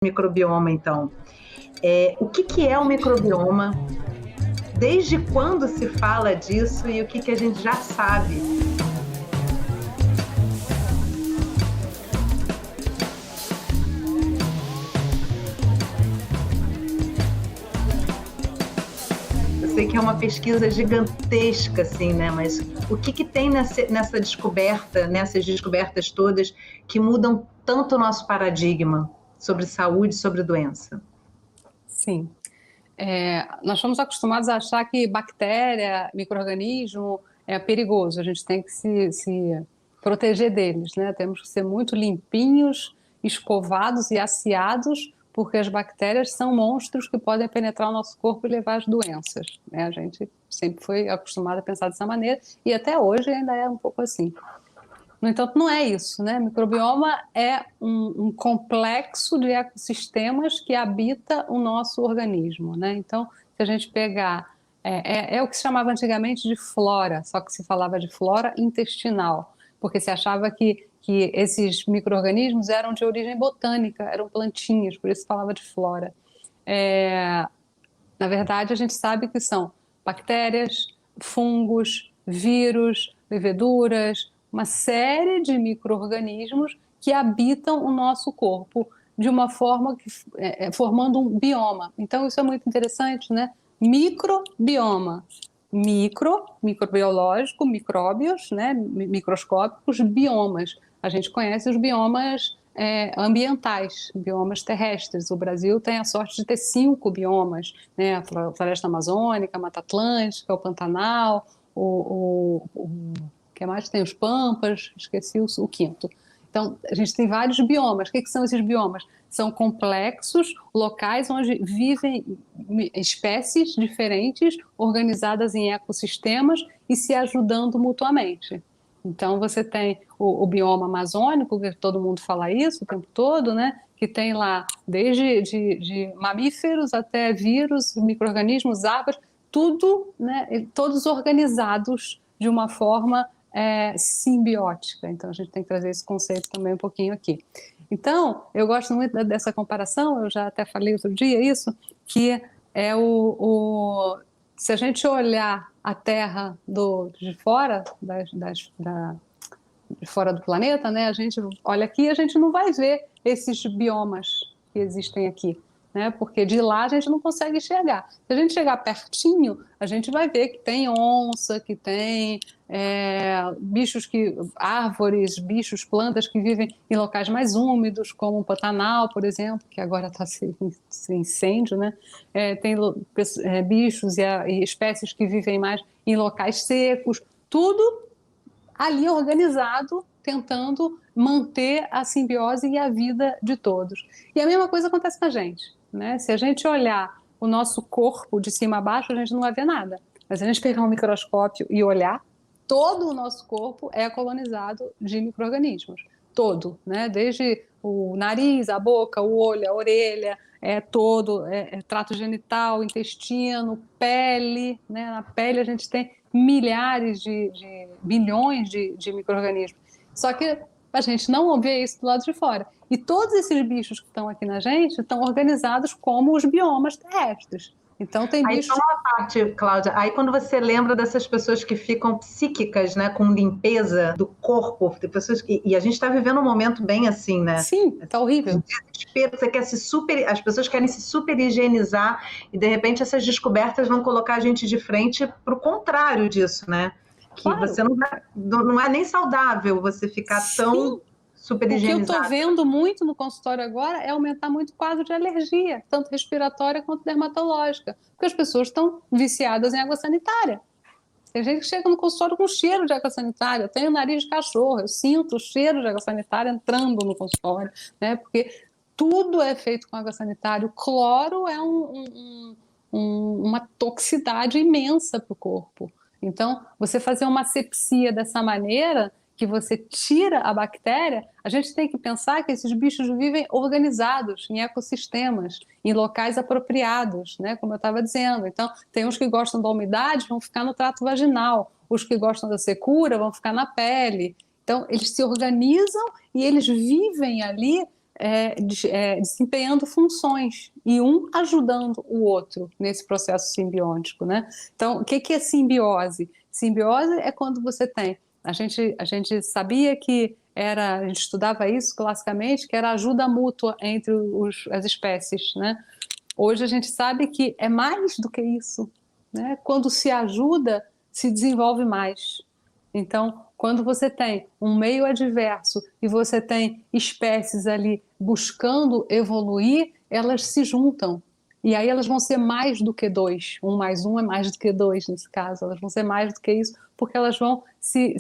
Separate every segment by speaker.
Speaker 1: Microbioma, então. O que é o microbioma? Desde quando se fala disso e o que a gente já sabe? Eu sei que é uma pesquisa gigantesca, assim, né? Mas o que tem nessa descoberta, nessas descobertas todas, que mudam tanto o nosso paradigma sobre saúde, sobre doença?
Speaker 2: Sim. Nós fomos acostumados a achar que bactéria, micro-organismo é perigoso, a gente tem que se proteger deles, né? Temos que ser muito limpinhos, escovados e asseados, porque as bactérias são monstros que podem penetrar o nosso corpo e levar as doenças, né? A gente sempre foi acostumado a pensar dessa maneira e até hoje ainda é um pouco assim. No entanto, não é isso, né? Microbioma é um complexo de ecossistemas que habita o nosso organismo, né? Então, se a gente pegar, é o que se chamava antigamente de flora, só que se falava de flora intestinal, porque se achava que esses micro-organismos eram de origem botânica, eram plantinhas, por isso se falava de flora. Na verdade, a gente sabe que são bactérias, fungos, vírus, leveduras, uma série de micro-organismos que habitam o nosso corpo de uma forma que, formando um bioma. Então, isso é muito interessante, né? Microbioma. Microbiológico, micróbios, né? Microscópicos, biomas. A gente conhece os biomas ambientais, biomas terrestres. O Brasil tem a sorte de ter 5 biomas, né? A Floresta Amazônica, a Mata Atlântica, o Pantanal, o que mais tem? Os Pampas, esqueci o quinto. Então, a gente tem vários biomas. O que são esses biomas? São complexos, locais onde vivem espécies diferentes, organizadas em ecossistemas e se ajudando mutuamente. Então, você tem o bioma amazônico, que todo mundo fala isso o tempo todo, né? Que tem lá desde de mamíferos até vírus, micro-organismos, árvores, tudo, né? Todos organizados de uma forma simbiótica. Então, a gente tem que trazer esse conceito também um pouquinho aqui. Então, eu gosto muito dessa comparação, eu já até falei outro dia isso, que é se a gente olhar a Terra de fora, de fora do planeta, né? A gente olha aqui e a gente não vai ver esses biomas que existem aqui, né? Porque de lá a gente não consegue enxergar. Se a gente chegar pertinho, a gente vai ver que tem onça, que tem bichos árvores, bichos, plantas que vivem em locais mais úmidos, como o Pantanal, por exemplo, que agora está sem incêndio, né? Tem bichos e espécies que vivem mais em locais secos, tudo ali organizado, tentando manter a simbiose e a vida de todos. E a mesma coisa acontece com a gente, né? Se a gente olhar o nosso corpo de cima a baixo, a gente não vai ver nada. Mas se a gente pegar um microscópio e olhar, todo o nosso corpo é colonizado de micro-organismos. Todo, né? Desde o nariz, a boca, o olho, a orelha, trato genital, intestino, pele, né? Na pele a gente tem milhares bilhões de micro-organismos. Só que a gente não vê isso do lado de fora. E todos esses bichos que estão aqui na gente estão organizados como os biomas terrestres. Então tem
Speaker 1: Aí
Speaker 2: bichos...
Speaker 1: só uma parte, Cláudia, aí quando você lembra dessas pessoas que ficam psíquicas, né, com limpeza do corpo, tem pessoas e a gente está vivendo um momento bem assim, né?
Speaker 2: Sim, tá horrível.
Speaker 1: Desespero, as pessoas querem se super higienizar e de repente essas descobertas vão colocar a gente de frente para o contrário disso, né? Que
Speaker 2: Claro.
Speaker 1: você não é nem saudável você ficar tão super higienizado.
Speaker 2: O que eu estou vendo muito no consultório agora é aumentar muito o quadro de alergia, tanto respiratória quanto dermatológica, porque as pessoas estão viciadas em água sanitária. Tem gente que chega no consultório com cheiro de água sanitária. Eu tenho nariz de cachorro, eu sinto o cheiro de água sanitária entrando no consultório, né? Porque tudo é feito com água sanitária. O cloro é uma toxicidade imensa para o corpo. Então, você fazer uma asepsia dessa maneira, que você tira a bactéria, a gente tem que pensar que esses bichos vivem organizados em ecossistemas, em locais apropriados, né? Como eu estava dizendo. Então, tem uns que gostam da umidade, vão ficar no trato vaginal. Os que gostam da secura vão ficar na pele. Então, eles se organizam e eles vivem ali desempenhando funções e um ajudando o outro nesse processo simbiótico, né? Então, o que é simbiose? Simbiose é quando você tem... A gente sabia que a gente estudava isso classicamente, que era ajuda mútua entre as espécies, né? Hoje a gente sabe que é mais do que isso, né? Quando se ajuda, se desenvolve mais. Então, quando você tem um meio adverso e você tem espécies ali buscando evoluir, elas se juntam. E aí elas vão ser mais do que dois. Um mais um é mais do que dois, nesse caso. Elas vão ser mais do que isso, porque elas vão se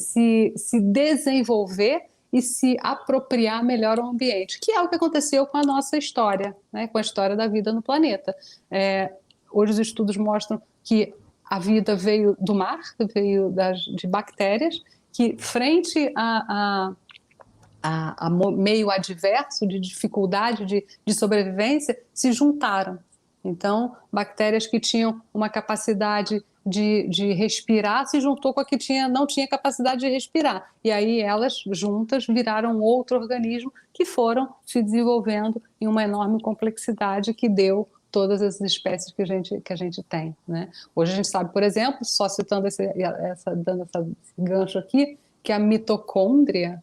Speaker 2: desenvolver e se apropriar melhor ao ambiente, que é o que aconteceu com a nossa história, né? Com a história da vida no planeta. Hoje os estudos mostram que a vida veio do mar, veio de bactérias, que frente a meio adverso, de dificuldade de sobrevivência, se juntaram. Então, bactérias que tinham uma capacidade de respirar se juntou com a que não tinha capacidade de respirar. E aí elas juntas viraram outro organismo que foram se desenvolvendo em uma enorme complexidade que deu todas as espécies que a gente tem, né? Hoje a gente sabe, por exemplo, só citando dando esse gancho aqui, que a mitocôndria,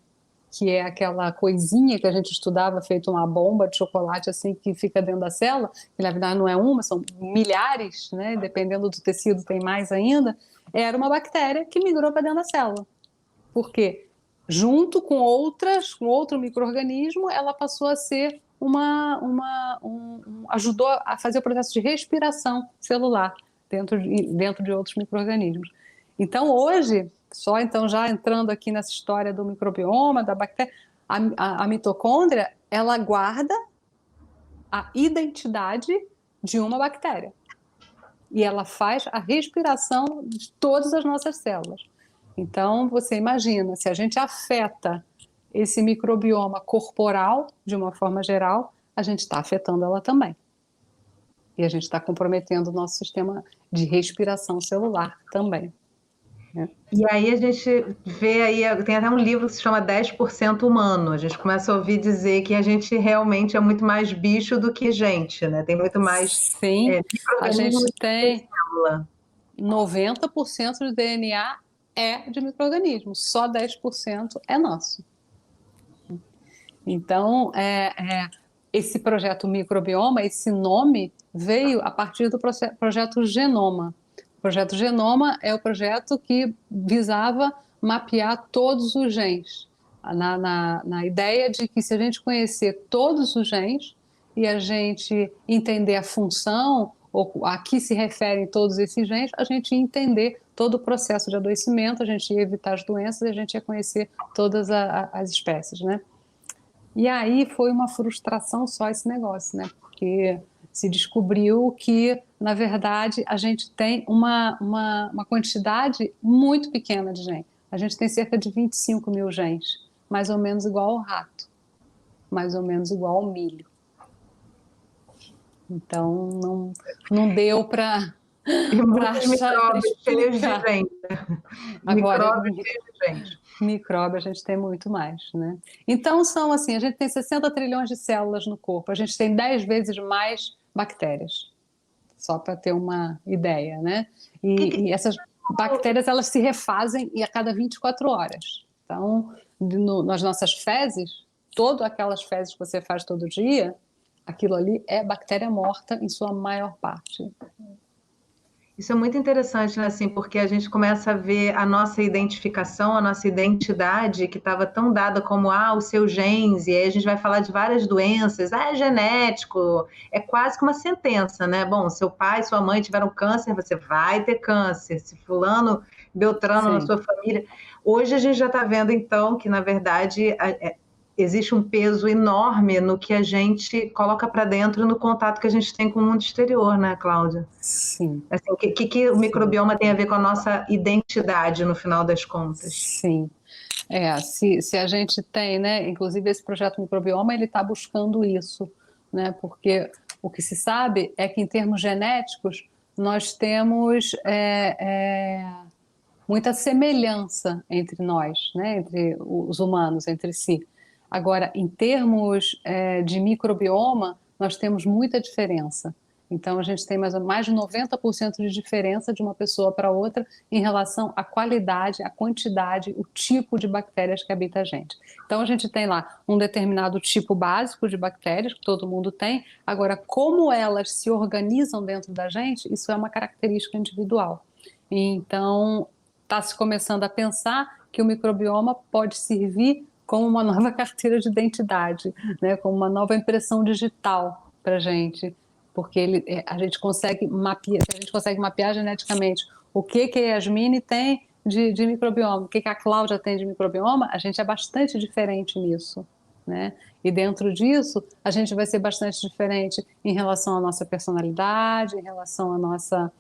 Speaker 2: que é aquela coisinha que a gente estudava, feito uma bomba de chocolate assim que fica dentro da célula, que na verdade não é uma, são milhares, né? Dependendo do tecido tem mais ainda, era uma bactéria que migrou para dentro da célula. Por quê? Junto com outro micro-organismo, ela passou a ser ajudou a fazer o processo de respiração celular dentro de outros micro-organismos. Então, hoje, então já entrando aqui nessa história do microbioma, da bactéria, a mitocôndria, ela guarda a identidade de uma bactéria. E ela faz a respiração de todas as nossas células. Então, você imagina, se a gente afeta esse microbioma corporal, de uma forma geral, a gente está afetando ela também. E a gente está comprometendo o nosso sistema de respiração celular também.
Speaker 1: E aí a gente vê aí, tem até um livro que se chama 10% humano. A gente começa a ouvir dizer que a gente realmente é muito mais bicho do que gente, né? Tem muito mais
Speaker 2: Sim, a gente tem
Speaker 1: célula.
Speaker 2: 90% do DNA é de micro-organismos, só 10% é nosso. Então, esse projeto microbioma, esse nome, veio a partir do projeto Genoma. O projeto Genoma é o projeto que visava mapear todos os genes, na ideia de que se a gente conhecer todos os genes e a gente entender a função, ou a que se referem todos esses genes, a gente ia entender todo o processo de adoecimento, a gente ia evitar as doenças e a gente ia conhecer todas as espécies, né? E aí foi uma frustração só esse negócio, né? Porque se descobriu que, na verdade, a gente tem uma quantidade muito pequena de genes. A gente tem cerca de 25 mil genes, mais ou menos igual ao rato, mais ou menos igual ao milho. Então, não deu para achar,
Speaker 1: cheios de gente.
Speaker 2: Agora, micróbio a gente tem muito mais, né? Então a gente tem 60 trilhões de células no corpo, a gente tem 10 vezes mais bactérias, só para ter uma ideia, né? E essas bactérias, elas se refazem a cada 24 horas. Então, nas nossas fezes, todas aquelas fezes que você faz todo dia, aquilo ali é bactéria morta em sua maior parte.
Speaker 1: Isso é muito interessante, né? Assim, porque a gente começa a ver a nossa identificação, a nossa identidade, que estava tão dada como os seus genes, e aí a gente vai falar de várias doenças, é genético, é quase que uma sentença, né? Bom, seu pai, sua mãe tiveram câncer, você vai ter câncer, se fulano, beltrano na sua família. Hoje a gente já está vendo, então, que, na verdade, existe um peso enorme no que a gente coloca para dentro no contato que a gente tem com o mundo exterior, né, Cláudia?
Speaker 2: Sim.
Speaker 1: Assim, o que o microbioma tem a ver com a nossa identidade, no final das contas?
Speaker 2: Sim. Se a gente tem, né, inclusive esse projeto microbioma, ele está buscando isso, né, porque o que se sabe é que em termos genéticos nós temos muita semelhança entre nós, né, entre os humanos, entre si. Agora, em termos de microbioma, nós temos muita diferença. Então, a gente tem mais de 90% de diferença de uma pessoa para outra em relação à qualidade, à quantidade, o tipo de bactérias que habita a gente. Então, a gente tem lá um determinado tipo básico de bactérias, que todo mundo tem. Agora, como elas se organizam dentro da gente, isso é uma característica individual. Então, está se começando a pensar que o microbioma pode servir como uma nova carteira de identidade, né? Como uma nova impressão digital para a gente, porque a gente consegue mapear, a gente consegue mapear geneticamente o que a Yasmine tem de microbioma, o que a Cláudia tem de microbioma, a gente é bastante diferente nisso, né? E dentro disso, a gente vai ser bastante diferente em relação à nossa personalidade, em relação à nossa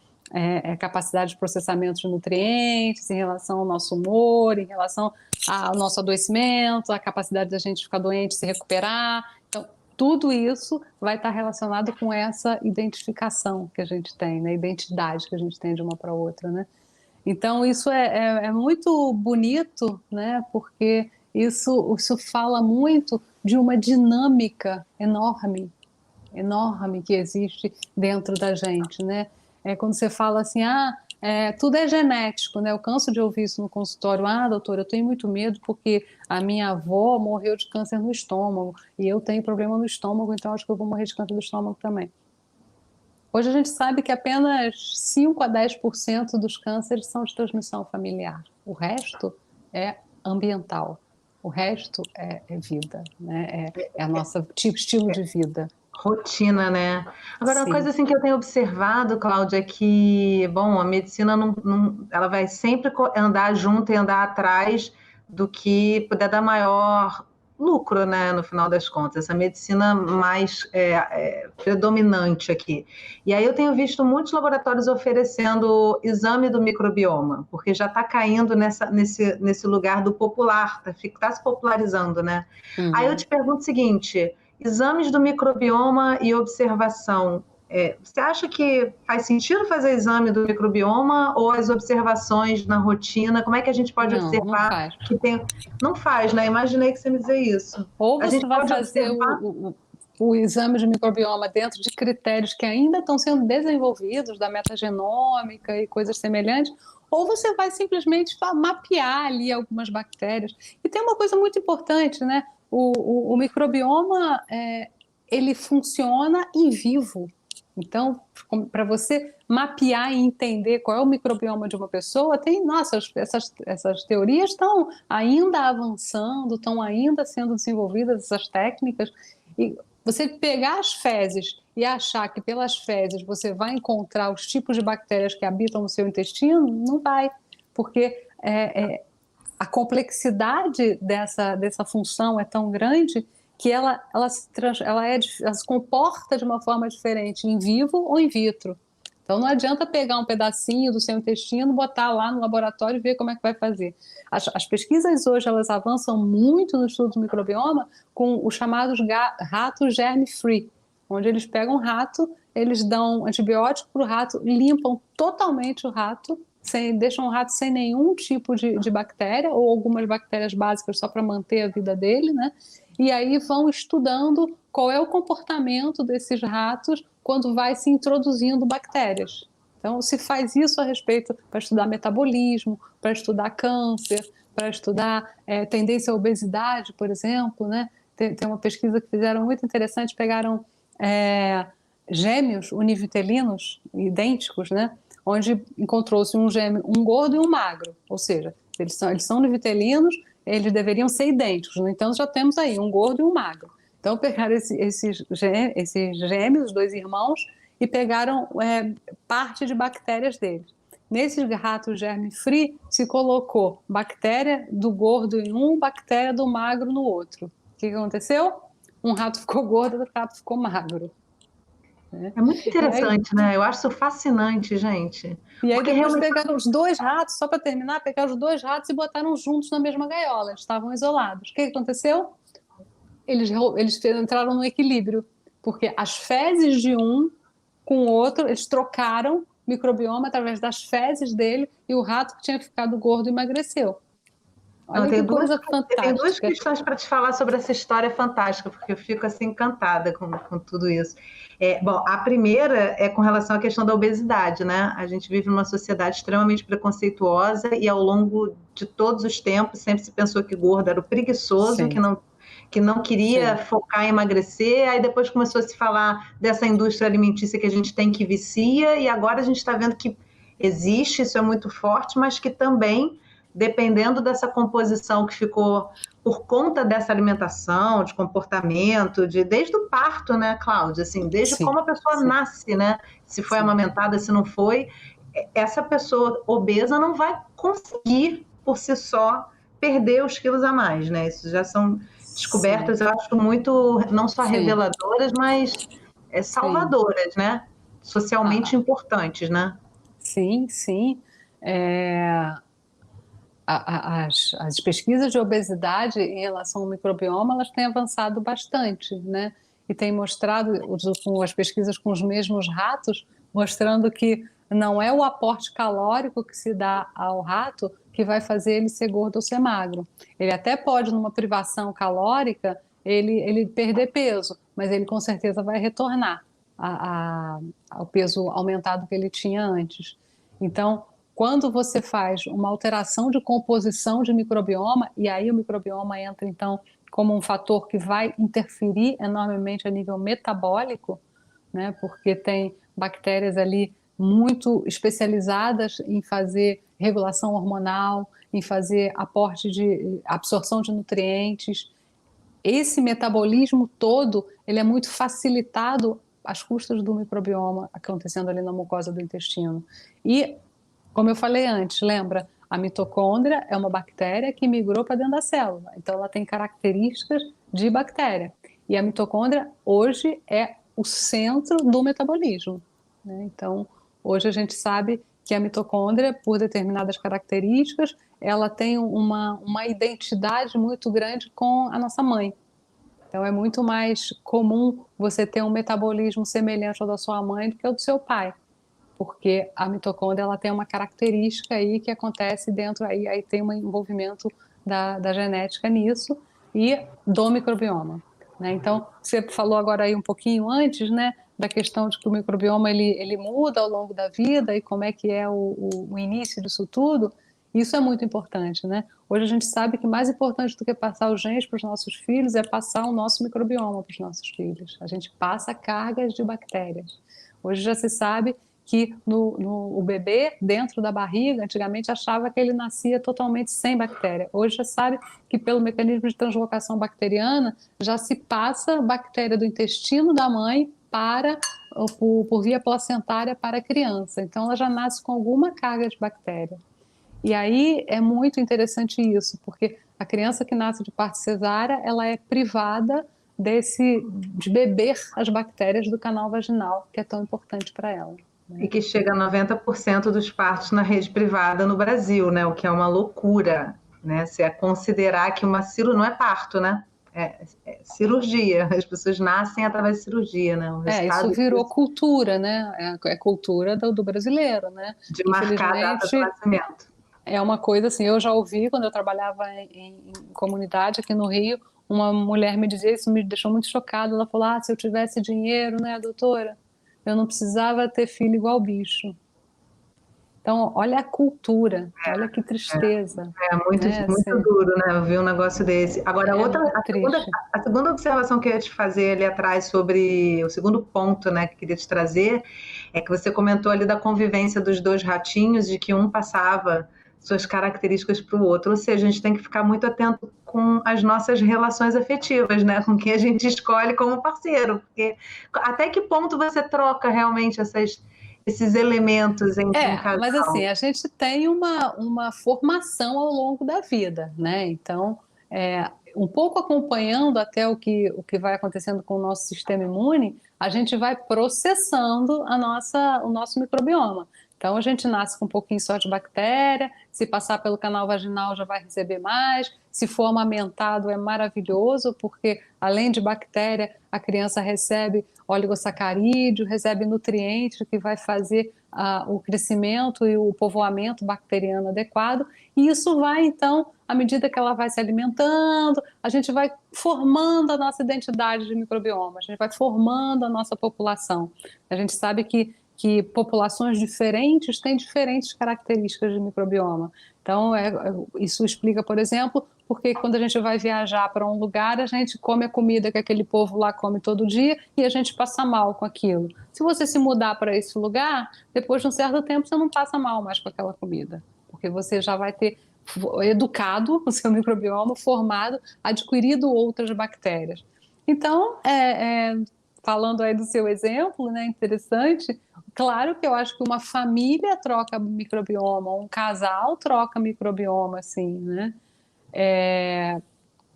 Speaker 2: capacidade de processamento de nutrientes, em relação ao nosso humor, em relação ao nosso adoecimento, a capacidade da gente ficar doente e se recuperar. Então, tudo isso vai estar relacionado com essa identificação que a gente tem, né? Identidade que a gente tem de uma para outra, né? Então, isso é muito bonito, né? Porque isso fala muito de uma dinâmica enorme, enorme que existe dentro da gente, né? Quando você fala assim, tudo é genético, né? Eu canso de ouvir isso no consultório. Doutora, eu tenho muito medo porque a minha avó morreu de câncer no estômago e eu tenho problema no estômago, então acho que eu vou morrer de câncer do estômago também. Hoje a gente sabe que apenas 5 a 10% dos cânceres são de transmissão familiar. O resto é ambiental. O resto é vida, né? É a nossa estilo de vida.
Speaker 1: Rotina, né? Agora, uma
Speaker 2: Sim.
Speaker 1: coisa assim que eu tenho observado, Cláudia, é que, bom, a medicina ela vai sempre andar junto e andar atrás do que puder dar maior lucro, né, no final das contas, essa medicina mais predominante aqui. E aí eu tenho visto muitos laboratórios oferecendo exame do microbioma, porque já está caindo nesse lugar do popular, está se popularizando, né?
Speaker 2: Uhum.
Speaker 1: Aí eu te pergunto o seguinte: exames do microbioma e observação. Você acha que faz sentido fazer exame do microbioma ou as observações na rotina? Como é que a gente pode observar?
Speaker 2: Não faz.
Speaker 1: Não faz, né? Imaginei que você me dizer isso.
Speaker 2: Ou
Speaker 1: a
Speaker 2: você
Speaker 1: gente
Speaker 2: vai
Speaker 1: pode
Speaker 2: fazer
Speaker 1: observar...
Speaker 2: o exame de microbioma dentro de critérios que ainda estão sendo desenvolvidos, da metagenômica e coisas semelhantes, ou você vai simplesmente mapear ali algumas bactérias. E tem uma coisa muito importante, né? O microbioma, ele funciona em vivo. Então, para você mapear e entender qual é o microbioma de uma pessoa, essas teorias estão ainda avançando, estão ainda sendo desenvolvidas, essas técnicas. E você pegar as fezes e achar que pelas fezes você vai encontrar os tipos de bactérias que habitam no seu intestino, não vai, porque a complexidade dessa função é tão grande que ela se comporta de uma forma diferente em vivo ou in vitro. Então não adianta pegar um pedacinho do seu intestino, botar lá no laboratório e ver como é que vai fazer. As pesquisas hoje elas avançam muito no estudo do microbioma com os chamados ratos germ-free, onde eles pegam um rato, eles dão antibiótico para o rato, limpam totalmente o rato, deixam o rato sem nenhum tipo de bactéria ou algumas bactérias básicas só para manter a vida dele, né? E aí vão estudando qual é o comportamento desses ratos quando vai se introduzindo bactérias. Então, se faz isso a respeito para estudar metabolismo, para estudar câncer, para estudar tendência à obesidade, por exemplo, né? Tem uma pesquisa que fizeram muito interessante, pegaram gêmeos univitelinos idênticos, né? Onde encontrou-se um gêmeo, um gordo e um magro, ou seja, eles são univitelinos, eles deveriam ser idênticos, no entanto já temos aí um gordo e um magro. Então pegaram esses gêmeos, dois irmãos, e pegaram parte de bactérias deles. Nesses ratos germe-free se colocou bactéria do gordo em um, bactéria do magro no outro. O que aconteceu? Um rato ficou gordo, outro rato ficou magro.
Speaker 1: É muito interessante, né? Eu acho isso fascinante, gente.
Speaker 2: E aí depois pegaram os dois ratos, só para terminar, pegaram os dois ratos e botaram juntos na mesma gaiola, eles estavam isolados. O que aconteceu? Eles entraram no equilíbrio, porque as fezes de um com o outro, eles trocaram microbioma através das fezes dele e o rato que tinha ficado gordo emagreceu.
Speaker 1: Não,
Speaker 2: Olha que coisa
Speaker 1: eu tenho duas
Speaker 2: fantástica.
Speaker 1: questões para te falar sobre essa história fantástica, porque eu fico assim encantada com tudo isso. Bom, a primeira é com relação à questão da obesidade, né? A gente vive numa sociedade extremamente preconceituosa e ao longo de todos os tempos sempre se pensou que gordo era o preguiçoso,
Speaker 2: Sim,
Speaker 1: que não queria
Speaker 2: sim,
Speaker 1: focar em emagrecer, aí depois começou a se falar dessa indústria alimentícia que a gente tem que vicia, e agora a gente está vendo que existe, isso é muito forte, mas que também, dependendo dessa composição que ficou por conta dessa alimentação, de comportamento, desde o parto, né, Cláudia? Assim, desde
Speaker 2: sim,
Speaker 1: como a pessoa
Speaker 2: sim,
Speaker 1: nasce, né? Se foi
Speaker 2: sim,
Speaker 1: amamentada, se não foi, essa pessoa obesa não vai conseguir por si só perder os quilos a mais, né? Isso já são
Speaker 2: sim,
Speaker 1: descobertas, eu acho muito, não só
Speaker 2: sim,
Speaker 1: reveladoras, mas
Speaker 2: sim.
Speaker 1: salvadoras, né? Socialmente
Speaker 2: Ah,
Speaker 1: importantes, né?
Speaker 2: sim, sim. É, as pesquisas de obesidade em relação ao microbioma, elas têm avançado bastante, né? E têm mostrado, com as pesquisas com os mesmos ratos, mostrando que não é o aporte calórico que se dá ao rato que vai fazer ele ser gordo ou ser magro. Ele até pode, numa privação calórica, ele perder peso, mas ele com certeza vai retornar ao peso aumentado que ele tinha antes. Então, quando você faz uma alteração de composição de microbioma, e aí o microbioma entra, então, como um fator que vai interferir enormemente a nível metabólico, né? Porque tem bactérias ali muito especializadas em fazer regulação hormonal, em fazer aporte de absorção de nutrientes. Esse metabolismo todo, ele é muito facilitado às custas do microbioma acontecendo ali na mucosa do intestino. E como eu falei antes, lembra? A mitocôndria é uma bactéria que migrou para dentro da célula, então ela tem características de bactéria. E a mitocôndria hoje é o centro do metabolismo, né? Então, hoje a gente sabe que a mitocôndria, por determinadas características, ela tem uma identidade muito grande com a nossa mãe. Então, é muito mais comum você ter um metabolismo semelhante ao da sua mãe do que ao do seu pai, porque a mitocôndria ela tem uma característica aí que acontece dentro, aí tem um envolvimento da genética nisso e do microbioma, né? Então, você falou agora aí um pouquinho antes, né, da questão de que o microbioma ele muda ao longo da vida e como é que é o início disso tudo. Isso é muito importante, né? Hoje a gente sabe que mais importante do que passar os genes para os nossos filhos é passar o nosso microbioma para os nossos filhos. A gente passa cargas de bactérias. Hoje já se sabe que o bebê, dentro da barriga, antigamente achava que ele nascia totalmente sem bactéria. Hoje já sabe que pelo mecanismo de translocação bacteriana já se passa bactéria do intestino da mãe por via placentária para a criança. Então ela já nasce com alguma carga de bactéria. E aí é muito interessante isso, porque a criança que nasce de parto cesárea, ela é privada de beber as bactérias do canal vaginal, que é tão importante para ela,
Speaker 1: E
Speaker 2: né?
Speaker 1: que chega a 90% dos partos na rede privada no Brasil, né? O que é uma loucura, né? Se é considerar que uma cirurgia não é parto, né? É cirurgia. As pessoas nascem através de cirurgia, né? O
Speaker 2: Isso
Speaker 1: resultado
Speaker 2: virou
Speaker 1: disso,
Speaker 2: cultura, né? É cultura do brasileiro, né?
Speaker 1: de marcar a data do
Speaker 2: Infelizmente,
Speaker 1: nascimento.
Speaker 2: é uma coisa assim, eu já ouvi quando eu trabalhava em comunidade aqui no Rio, uma mulher me dizia, isso me deixou muito chocada, ela falou, se eu tivesse dinheiro, né, doutora, eu não precisava ter filho igual bicho. Então, olha a cultura, olha que tristeza,
Speaker 1: É muito,
Speaker 2: né?
Speaker 1: muito
Speaker 2: Assim,
Speaker 1: duro, né? Eu vi um negócio desse. Agora,
Speaker 2: é muito triste.
Speaker 1: a segunda observação que eu ia te fazer ali atrás sobre o segundo ponto, né, que eu queria te trazer, é que você comentou ali da convivência dos dois ratinhos, de que um passava suas características para o outro. Ou seja, a gente tem que ficar muito atento com as nossas relações afetivas, né? Com quem a gente escolhe como parceiro. Porque até que ponto você troca realmente esses elementos entre um
Speaker 2: Mas assim,
Speaker 1: casal?
Speaker 2: a gente tem uma formação ao longo da vida, né? Então, um pouco acompanhando até o que vai acontecendo com o nosso sistema imune, a gente vai processando o nosso microbioma. Então, a gente nasce com um pouquinho só de bactéria, se passar pelo canal vaginal já vai receber mais, se for amamentado é maravilhoso, porque além de bactéria, a criança recebe oligosacarídeo, recebe nutrientes que vai fazer o crescimento e o povoamento bacteriano adequado, e isso vai então à medida que ela vai se alimentando, a gente vai formando a nossa identidade de microbioma, a gente vai formando a nossa população. A gente sabe que populações diferentes têm diferentes características de microbioma. Então, isso explica, por exemplo, porque quando a gente vai viajar para um lugar, a gente come a comida que aquele povo lá come todo dia e a gente passa mal com aquilo. Se você se mudar para esse lugar, depois de um certo tempo você não passa mal mais com aquela comida, porque você já vai ter educado o seu microbioma, formado, adquirido outras bactérias. Então, falando aí do seu exemplo, né, interessante, claro que eu acho que uma família troca microbioma, um casal troca microbioma, assim, né?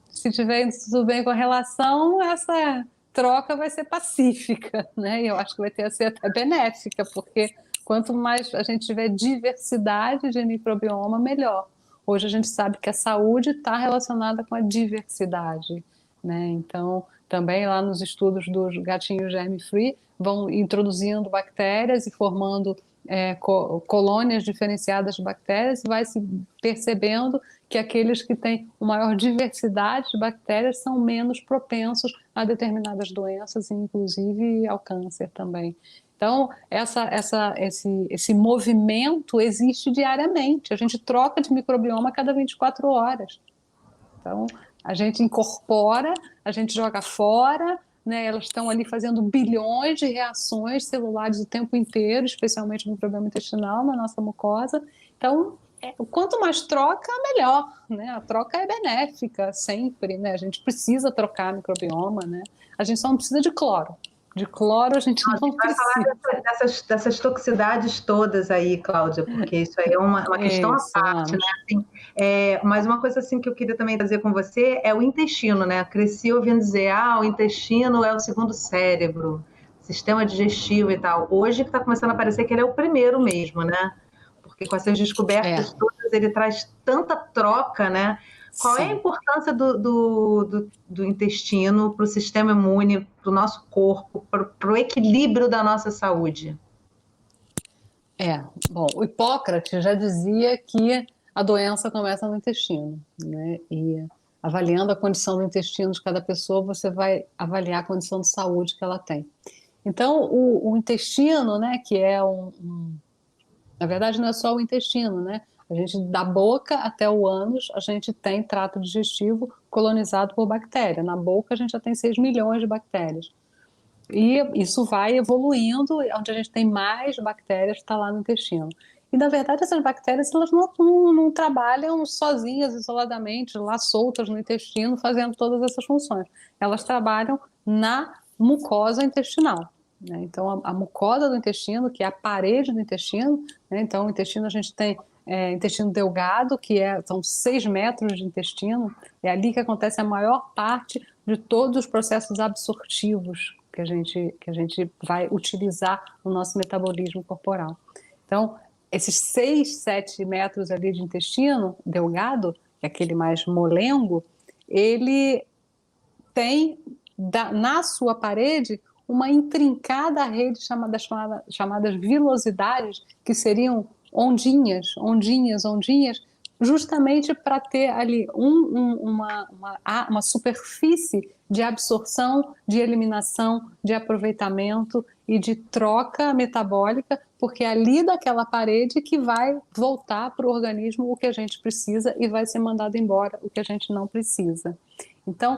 Speaker 2: Se tiver tudo bem com a relação, essa troca vai ser pacífica, né? E eu acho que vai ter a ser até benéfica, porque quanto mais a gente tiver diversidade de microbioma, melhor. Hoje a gente sabe que a saúde está relacionada com a diversidade, né? Então, também lá nos estudos dos gatinhos germe-free, vão introduzindo bactérias e formando colônias diferenciadas de bactérias, e vai se percebendo que aqueles que têm uma maior diversidade de bactérias são menos propensos a determinadas doenças, inclusive ao câncer também. Então, esse movimento existe diariamente. A gente troca de microbioma a cada 24 horas. Então, a gente incorpora, a gente joga fora, né? Elas estão ali fazendo bilhões de reações celulares o tempo inteiro, especialmente no microbioma intestinal, na nossa mucosa. Então, quanto mais troca, melhor, né? A troca é benéfica sempre, né? A gente precisa trocar microbioma, né? A gente só não precisa de cloro. De cloro a gente não
Speaker 1: vai
Speaker 2: precisa.
Speaker 1: falar dessas toxicidades todas aí, Cláudia, porque isso aí é uma questão à
Speaker 2: Isso,
Speaker 1: parte, né?
Speaker 2: vamos.
Speaker 1: Assim, mas uma coisa assim que eu queria também trazer com você é o intestino, né? Cresci ouvindo dizer, o intestino é o segundo cérebro, sistema digestivo e tal. Hoje que está começando a parecer que ele é o primeiro mesmo, né? Porque com essas descobertas todas ele traz tanta troca, né? Qual é a
Speaker 2: Sim.
Speaker 1: importância do intestino para o sistema imune, para o nosso corpo, para o equilíbrio da nossa saúde?
Speaker 2: Bom, o Hipócrates já dizia que a doença começa no intestino, né? E avaliando a condição do intestino de cada pessoa, você vai avaliar a condição de saúde que ela tem. Então, o intestino, né, que na verdade, não é só o intestino, né? A gente, da boca até o ânus, a gente tem trato digestivo colonizado por bactéria. Na boca, a gente já tem 6 milhões de bactérias. E isso vai evoluindo, onde a gente tem mais bactérias, está lá no intestino. E, na verdade, essas bactérias elas não trabalham sozinhas, isoladamente, lá soltas no intestino, fazendo todas essas funções. Elas trabalham na mucosa intestinal, né? Então, a mucosa do intestino, que é a parede do intestino, né? Então, o intestino a gente tem intestino delgado, são 6 metros de intestino, é ali que acontece a maior parte de todos os processos absortivos que a gente vai utilizar no nosso metabolismo corporal. Então, esses 6, 7 metros ali de intestino delgado, que é aquele mais molengo, ele tem na sua parede uma intrincada rede chamadas vilosidades, que seriam ondinhas, justamente para ter ali uma superfície de absorção, de eliminação, de aproveitamento e de troca metabólica, porque é ali daquela parede que vai voltar para o organismo o que a gente precisa e vai ser mandado embora o que a gente não precisa. Então,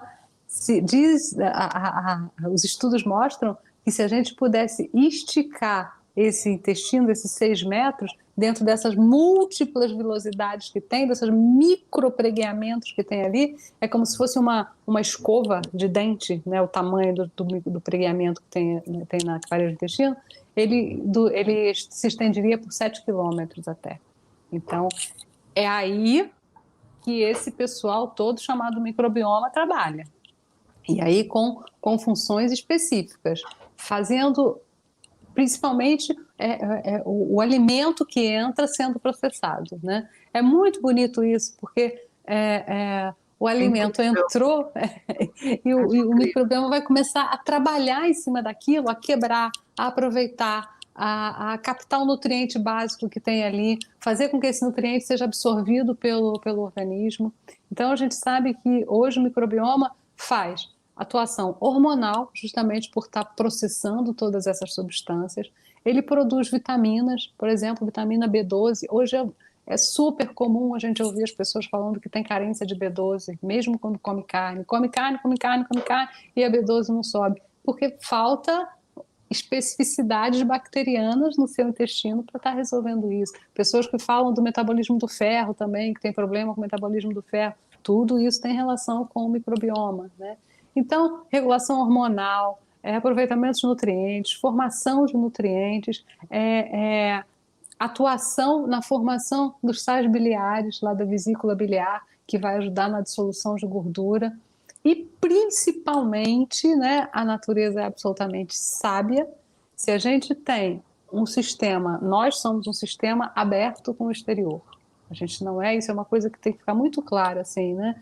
Speaker 2: os estudos mostram que se a gente pudesse esticar esse intestino, esses 6 metros, dentro dessas múltiplas vilosidades que tem, desses micropregueamentos que tem ali, é como se fosse uma escova de dente, né, o tamanho do pregueamento que tem na parede do intestino, ele se estenderia por 7 quilômetros até. Então, é aí que esse pessoal todo chamado microbioma trabalha. E aí com funções específicas, fazendo principalmente o alimento que entra sendo processado, né? É muito bonito isso, porque o alimento entrou e o microbioma vai começar a trabalhar em cima daquilo, a quebrar, a aproveitar, a captar o nutriente básico que tem ali, fazer com que esse nutriente seja absorvido pelo organismo. Então, a gente sabe que hoje o microbioma faz atuação hormonal, justamente por estar processando todas essas substâncias. Ele produz vitaminas, por exemplo, vitamina B12. Hoje é super comum a gente ouvir as pessoas falando que tem carência de B12, mesmo quando come carne. Come carne, come carne, come carne, e a B12 não sobe. Porque falta especificidades bacterianas no seu intestino para estar resolvendo isso. Pessoas que falam do metabolismo do ferro também, que tem problema com o metabolismo do ferro. Tudo isso tem relação com o microbioma, né? Então, regulação hormonal, aproveitamento de nutrientes, formação de nutrientes, atuação na formação dos sais biliares, lá da vesícula biliar, que vai ajudar na dissolução de gordura. E, principalmente, né, a natureza é absolutamente sábia. Se a gente tem um sistema, nós somos um sistema aberto com o exterior. A gente não é, isso é uma coisa que tem que ficar muito clara, assim, né?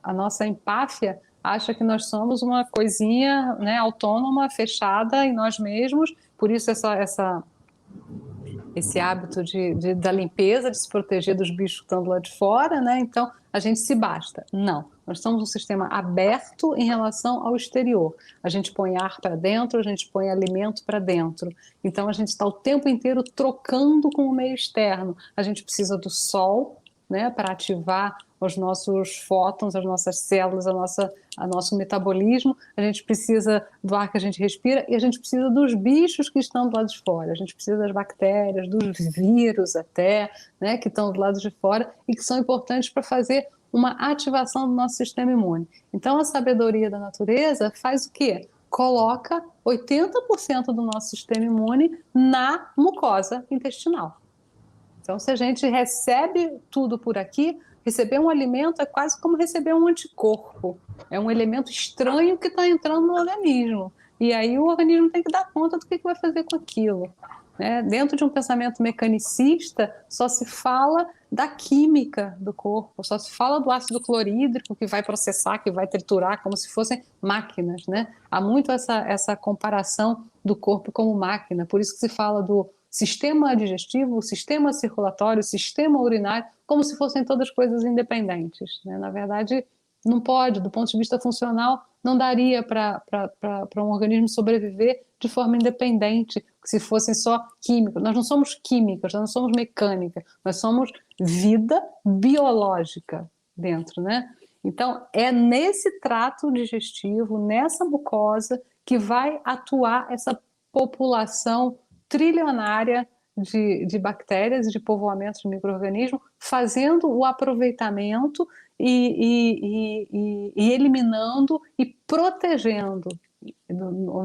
Speaker 2: A nossa empáfia acha que nós somos uma coisinha, né, autônoma, fechada em nós mesmos, por isso esse hábito da limpeza, de se proteger dos bichos que estão do lado de fora, né? Então a gente se basta. Não, nós somos um sistema aberto em relação ao exterior. A gente põe ar para dentro, a gente põe alimento para dentro. Então a gente está o tempo inteiro trocando com o meio externo. A gente precisa do sol, né, para ativar os nossos fótons, as nossas células, o nosso metabolismo. A gente precisa do ar que a gente respira e a gente precisa dos bichos que estão do lado de fora. A gente precisa das bactérias, dos vírus até, né, que estão do lado de fora e que são importantes para fazer uma ativação do nosso sistema imune. Então, a sabedoria da natureza faz o quê? Coloca 80% do nosso sistema imune na mucosa intestinal. Então, se a gente recebe tudo por aqui, receber um alimento é quase como receber um anticorpo. É um elemento estranho que está entrando no organismo. E aí o organismo tem que dar conta do que vai fazer com aquilo. Né? Dentro de um pensamento mecanicista, só se fala da química do corpo, só se fala do ácido clorídrico que vai processar, que vai triturar, como se fossem máquinas. Né? Há muito essa comparação do corpo como máquina. Por isso que se fala do sistema digestivo, o sistema circulatório, o sistema urinário, como se fossem todas coisas independentes. Né? Na verdade, não pode, do ponto de vista funcional, não daria para um organismo sobreviver de forma independente, se fossem só químicos. Nós não somos químicas, nós não somos mecânica, nós somos vida biológica dentro, né? Então, é nesse trato digestivo, nessa mucosa, que vai atuar essa população trilionária de bactérias e de povoamentos de micro-organismos, fazendo o aproveitamento e eliminando e protegendo o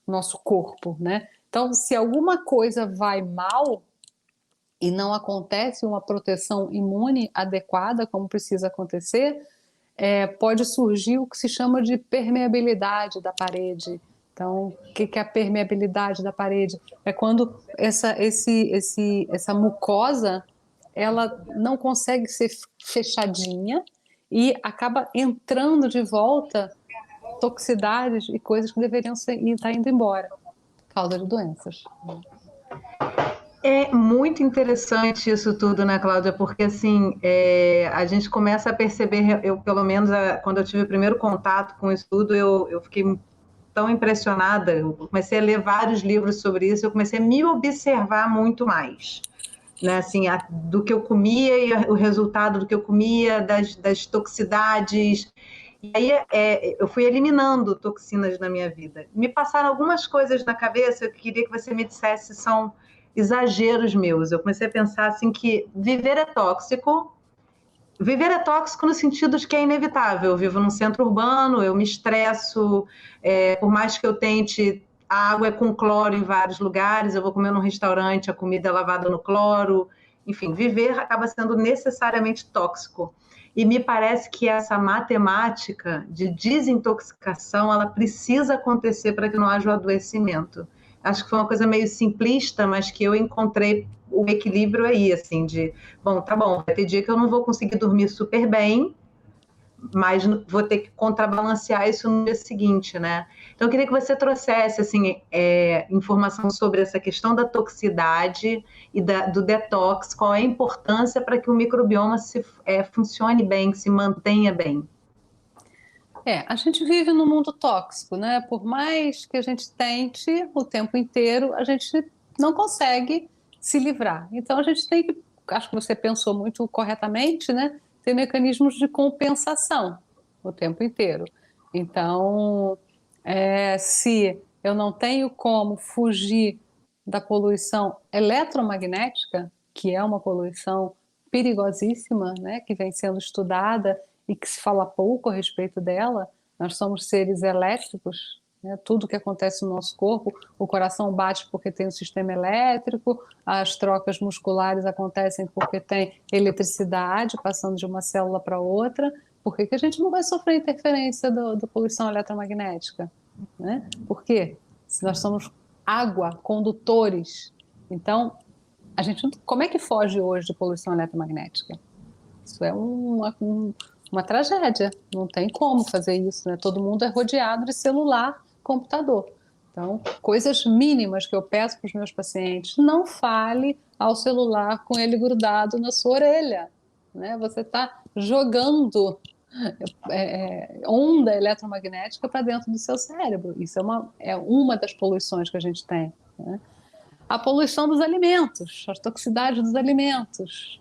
Speaker 2: nosso corpo, né? Então, se alguma coisa vai mal e não acontece uma proteção imune adequada, como precisa acontecer, pode surgir o que se chama de permeabilidade da parede. Então, o que é a permeabilidade da parede? É quando essa mucosa ela não consegue ser fechadinha e acaba entrando de volta toxicidades e coisas que deveriam estar indo embora, causa de doenças.
Speaker 1: É muito interessante isso tudo, né, Cláudia? Porque, assim, a gente começa a perceber, eu, pelo menos, quando eu tive o primeiro contato com isso tudo, eu fiquei tão impressionada, eu comecei a ler vários livros sobre isso, eu comecei a me observar muito mais, né, assim, do que eu comia e o resultado do que eu comia, das toxicidades. E aí eu fui eliminando toxinas na minha vida. Me passaram algumas coisas na cabeça, eu queria que você me dissesse se são exageros meus. Eu comecei a pensar assim que viver é tóxico no sentido de que é inevitável. Eu vivo num centro urbano, eu me estresso, por mais que eu tente, a água é com cloro em vários lugares, eu vou comer num restaurante, a comida é lavada no cloro. Enfim, viver acaba sendo necessariamente tóxico. E me parece que essa matemática de desintoxicação, ela precisa acontecer para que não haja o adoecimento. Acho que foi uma coisa meio simplista, mas que eu encontrei o equilíbrio aí, assim, bom, tá bom, vai ter dia que eu não vou conseguir dormir super bem, mas vou ter que contrabalancear isso no dia seguinte, né? Então, eu queria que você trouxesse, assim, informação sobre essa questão da toxicidade e do detox, qual é a importância para que o microbioma funcione bem, se mantenha bem.
Speaker 2: A gente vive num mundo tóxico, né? Por mais que a gente tente o tempo inteiro, a gente não consegue se livrar. Então, a gente tem que, acho que você pensou muito corretamente, né? Ter mecanismos de compensação o tempo inteiro. Então, se eu não tenho como fugir da poluição eletromagnética, que é uma poluição perigosíssima, né? Que vem sendo estudada e que se fala pouco a respeito dela, nós somos seres elétricos, né? Tudo que acontece no nosso corpo, o coração bate porque tem um sistema elétrico, as trocas musculares acontecem porque tem eletricidade passando de uma célula para outra. Por que a gente não vai sofrer interferência da poluição eletromagnética? Né? Por quê? Se nós somos água, condutores, então, como é que foge hoje de poluição eletromagnética? Isso é uma tragédia, não tem como fazer isso, né? Todo mundo é rodeado de celular, computador. Então, coisas mínimas que eu peço para os meus pacientes, não fale ao celular com ele grudado na sua orelha, né? Você está jogando onda eletromagnética para dentro do seu cérebro. Isso é uma das poluições que a gente tem, né? A poluição dos alimentos, a toxicidade dos alimentos.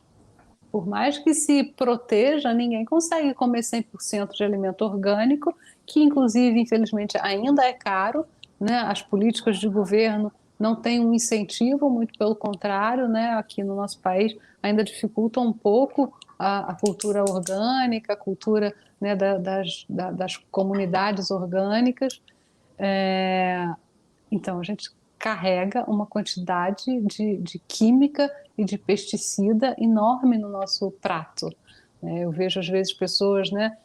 Speaker 2: Por mais que se proteja, ninguém consegue comer 100% de alimento orgânico, que inclusive, infelizmente, ainda é caro, né? As políticas de governo não têm um incentivo, muito pelo contrário, né? Aqui no nosso país ainda dificultam um pouco a cultura orgânica, a cultura, né, das comunidades orgânicas. Então, a gente carrega uma quantidade de química e de pesticida enorme no nosso prato. Eu vejo, às vezes, pessoas, né,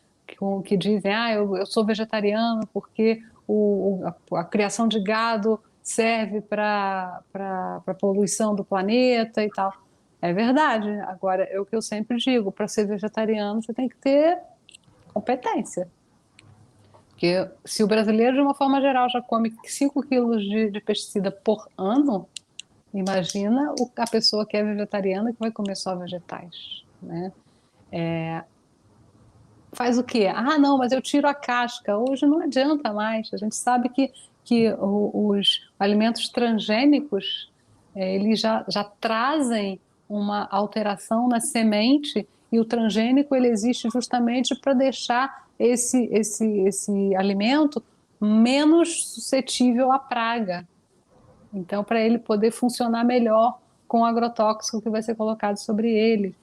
Speaker 2: que dizem eu sou vegetariano porque a criação de gado serve para a poluição do planeta e tal. É verdade. Agora, é o que eu sempre digo, para ser vegetariano você tem que ter competência. Porque se o brasileiro, de uma forma geral, já come 5 quilos de pesticida por ano, imagina a pessoa que é vegetariana que vai comer só vegetais, né? Faz o quê? Não, mas eu tiro a casca. Hoje não adianta mais. A gente sabe que os alimentos transgênicos, eles já trazem uma alteração na semente, e o transgênico ele existe justamente para deixar esse alimento menos suscetível à praga. Então, para ele poder funcionar melhor com o agrotóxico que vai ser colocado sobre ele.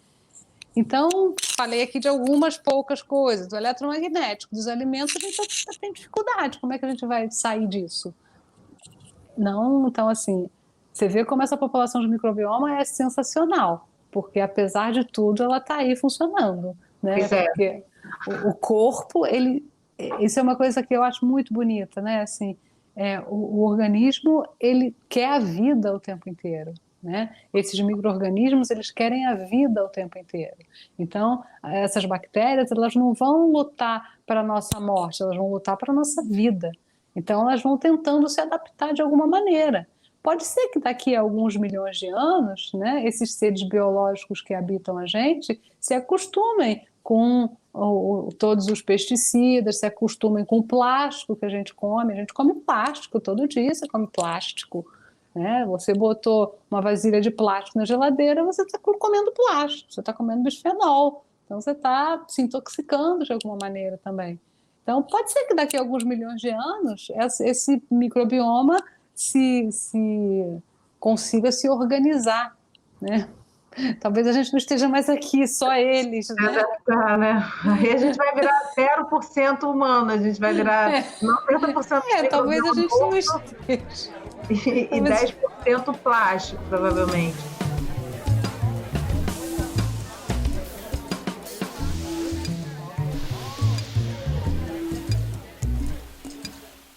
Speaker 2: Então, falei aqui de algumas poucas coisas. Do eletromagnético, dos alimentos, a gente tem dificuldade. Como é que a gente vai sair disso? Não, então, assim, você vê como essa população de microbioma é sensacional, porque, apesar de tudo, ela está aí funcionando, né? Porque o corpo, isso é uma coisa que eu acho muito bonita, né? Assim, o organismo, ele quer a vida o tempo inteiro, né? Esses micro-organismos, eles querem a vida o tempo inteiro. Então, essas bactérias, elas não vão lutar para a nossa morte, elas vão lutar para a nossa vida. Então, elas vão tentando se adaptar de alguma maneira. Pode ser que daqui a alguns milhões de anos, né, esses seres biológicos que habitam a gente se acostumem com todos os pesticidas, se acostumem com o plástico que a gente come plástico todo dia, você come plástico, né? Você botou uma vasilha de plástico na geladeira, você está comendo plástico, você está comendo bisfenol, então você está se intoxicando de alguma maneira também. Então pode ser que daqui a alguns milhões de anos esse microbioma se consiga se organizar, né? Talvez a gente não esteja mais aqui, só eles, né?
Speaker 1: Aí a gente vai virar 0% humano, a gente vai virar 90%
Speaker 2: talvez a gente não esteja.
Speaker 1: E 10% plástico, provavelmente.